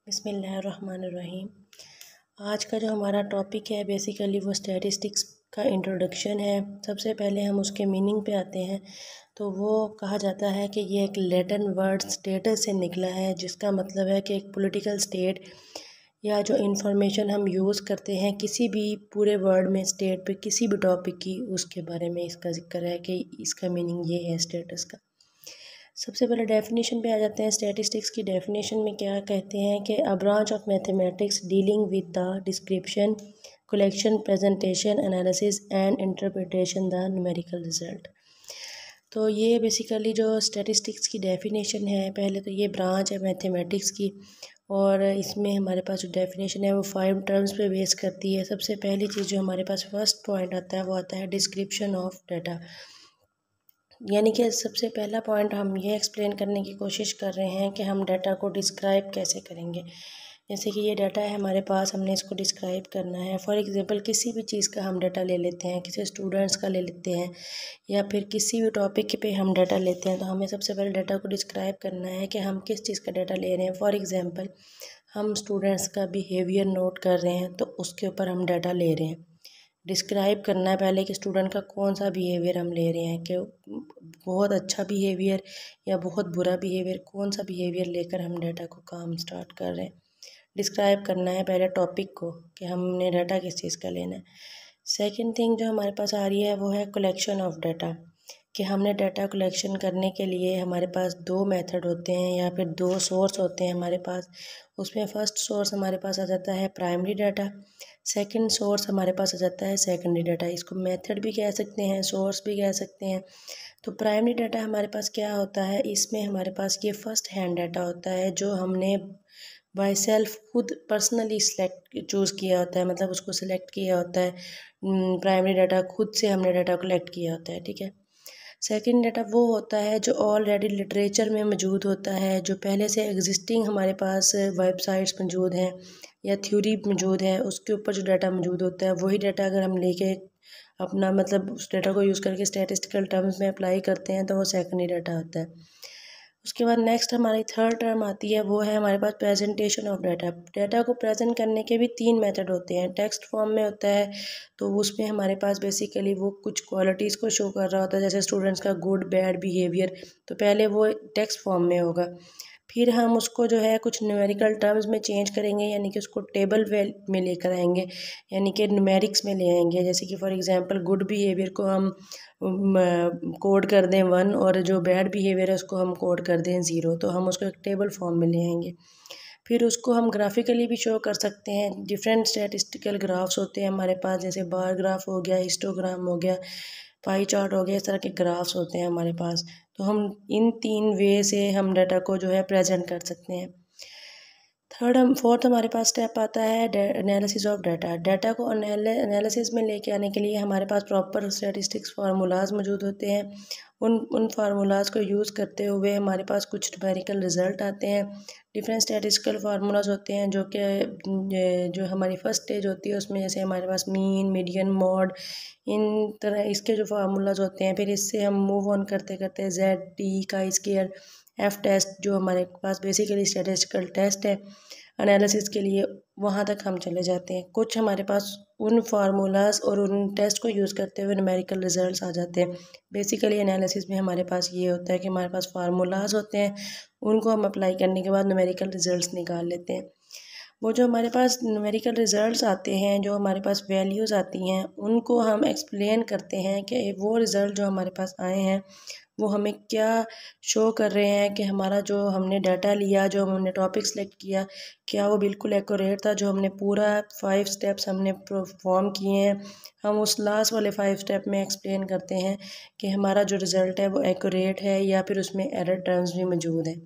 बिस्मिल्लाहिर्रहमानिर्रहीम। आज का जो हमारा टॉपिक है बेसिकली वो स्टैटिस्टिक्स का इंट्रोडक्शन है। सबसे पहले हम उसके मीनिंग पे आते हैं। तो वो कहा जाता है कि ये एक लैटिन वर्ड स्टेटस से निकला है, जिसका मतलब है कि एक पॉलिटिकल स्टेट या जो इंफॉर्मेशन हम यूज़ करते हैं किसी भी पूरे वर्ल्ड में स्टेट पे किसी भी टॉपिक की, उसके बारे में इसका जिक्र है कि इसका मीनिंग ये है स्टेटस का। सबसे पहले डेफिनेशन पे आ जाते हैं। स्टैटिस्टिक्स की डेफिनेशन में क्या कहते हैं कि a branch of mathematics dealing with the description, collection, presentation, analysis and interpretation the numerical result. तो ये बेसिकली जो स्टैटिस्टिक्स की डेफिनेशन है, पहले तो ये ब्रांच है मैथमेटिक्स की, और इसमें हमारे पास जो डेफिनेशन है वो 5 टर्म्स पे बेस करती है। सबसे पहली चीज़ जो हमारे पास फर्स्ट पॉइंट आता है वो आता है डिस्क्रिप्शन ऑफ डाटा। यानी कि सबसे पहला पॉइंट हम ये एक्सप्लेन करने की कोशिश कर रहे हैं कि हम डाटा को डिस्क्राइब कैसे करेंगे। जैसे कि ये डाटा है हमारे पास, हमने इसको डिस्क्राइब करना है। फॉर एग्जांपल किसी भी चीज़ का हम डाटा ले लेते हैं, किसी स्टूडेंट्स का ले लेते हैं या फिर किसी भी टॉपिक पे हम डाटा लेते हैं, तो हमें सबसे पहले डाटा को डिस्क्राइब करना है कि हम किस चीज़ का डाटा ले रहे हैं। फॉर एग्ज़ाम्पल हम स्टूडेंट्स का बिहेवियर नोट कर रहे हैं, तो उसके ऊपर हम डाटा ले रहे हैं। डिस्क्राइब करना है पहले कि स्टूडेंट का कौन सा बिहेवियर हम ले रहे हैं, कि बहुत अच्छा बिहेवियर या बहुत बुरा बिहेवियर, कौन सा बिहेवियर लेकर हम डाटा को काम स्टार्ट कर रहे हैं। डिस्क्राइब करना है पहले टॉपिक को कि हमने डाटा किस चीज़ का लेना है। सेकंड थिंग जो हमारे पास आ रही है वो है कलेक्शन ऑफ डाटा, कि हमने डाटा कलेक्शन करने के लिए हमारे पास 2 मेथड होते हैं या फिर 2 सोर्स होते हैं हमारे पास। उसमें फ़र्स्ट सोर्स हमारे पास आ जाता है प्राइमरी डाटा, सेकंड सोर्स हमारे पास आ जाता है सेकेंडरी डाटा। इसको मेथड भी कह सकते हैं, सोर्स भी कह सकते हैं। तो प्राइमरी डाटा हमारे पास क्या होता है, इसमें हमारे पास ये फर्स्ट हैंड डाटा होता है जो हमने बाय सेल्फ खुद पर्सनली चूज़ किया होता है, मतलब उसको सिलेक्ट किया होता है। प्राइमरी डाटा खुद से हमने डाटा कलेक्ट किया होता है, ठीक है। सेकंड डाटा वो होता है जो ऑलरेडी लिटरेचर में मौजूद होता है, जो पहले से एग्जिस्टिंग हमारे पास वेबसाइट्स मौजूद हैं या थ्योरी मौजूद है, उसके ऊपर जो डाटा मौजूद होता है वही डाटा अगर हम लेके अपना मतलब उस डाटा को यूज़ करके स्टैटिस्टिकल टर्म्स में अप्लाई करते हैं तो वो सेकेंडरी डाटा होता है। उसके बाद नेक्स्ट हमारी थर्ड टर्म आती है, वो है हमारे पास प्रेजेंटेशन ऑफ डाटा। डाटा को प्रेजेंट करने के भी 3 मेथड होते हैं। टेक्स्ट फॉर्म में होता है, तो उसमें हमारे पास बेसिकली वो कुछ क्वालिटीज़ को शो कर रहा होता है, जैसे स्टूडेंट्स का गुड बैड बिहेवियर, तो पहले वो टेक्स्ट फॉर्म में होगा। फिर हम उसको जो है कुछ न्यूमेरिकल टर्म्स में चेंज करेंगे, यानी कि उसको टेबल में लेकर आएंगे, यानी कि न्यूमेरिक्स में ले आएंगे। जैसे कि फॉर एग्जांपल गुड बिहेवियर को हम कोड कर दें 1 और जो बैड बिहेवियर है उसको हम कोड कर दें 0, तो हम उसको एक टेबल फॉर्म में ले आएंगे। फिर उसको हम ग्राफिकली भी शो कर सकते हैं। डिफरेंट स्टैटिस्टिकल ग्राफ्स होते हैं हमारे पास, जैसे बार ग्राफ हो गया, हिस्टोग्राम हो गया, पाई चार्ट हो गया, इस तरह के ग्राफ्स होते हैं हमारे पास। तो हम इन 3 वे से हम डाटा को जो है प्रेजेंट कर सकते हैं। फोर्थ हमारे पास स्टेप आता है एनालिसिस ऑफ डाटा। डाटा को एनालिसिस में लेके आने के लिए हमारे पास प्रॉपर स्टैटिस्टिक्स फार्मूलाज मौजूद होते हैं। उन फार्मूलाज को यूज़ करते हुए हमारे पास कुछ न्यूमेरिकल रिजल्ट आते हैं। डिफरेंट स्टैटिस्टिकल फार्मूलाज होते हैं जो हमारी फर्स्ट स्टेज होती है उसमें, जैसे हमारे पास मीन, मीडियन, मॉड, इन तरह इसके जो फार्मूलाज होते हैं। फिर इससे हम मूव ऑन करते करते ZT का स्केयर, F टेस्ट जो हमारे पास बेसिकली स्टैटिस्टिकल टेस्ट है एनालिसिस के लिए, वहाँ तक हम चले जाते हैं। कुछ हमारे पास उन फार्मूलाज और उन टेस्ट को यूज़ करते हुए न्यूमेरिकल रिजल्ट्स आ जाते हैं। बेसिकली एनालिसिस में हमारे पास ये होता है कि हमारे पास फार्मूलाज होते हैं, उनको हम अप्लाई करने के बाद न्यूमेरिकल रिजल्ट्स निकाल लेते हैं। वो जो हमारे पास न्यूमेरिकल रिजल्ट्स आते हैं, जो हमारे पास वैल्यूज़ आती हैं, उनको हम एक्सप्लेन करते हैं कि वो रिज़ल्ट जो हमारे पास आए हैं वो हमें क्या शो कर रहे हैं, कि हमारा जो हमने डाटा लिया, जो हमने टॉपिक सेलेक्ट किया, क्या वो बिल्कुल एक्यूरेट था। जो हमने पूरा 5 स्टेप्स हमने परफॉर्म किए हैं, हम उस लास्ट वाले 5 स्टेप में एक्सप्लेन करते हैं कि हमारा जो रिज़ल्ट है वो एक्यूरेट है या फिर उसमें एरर टर्म्स भी मौजूद हैं।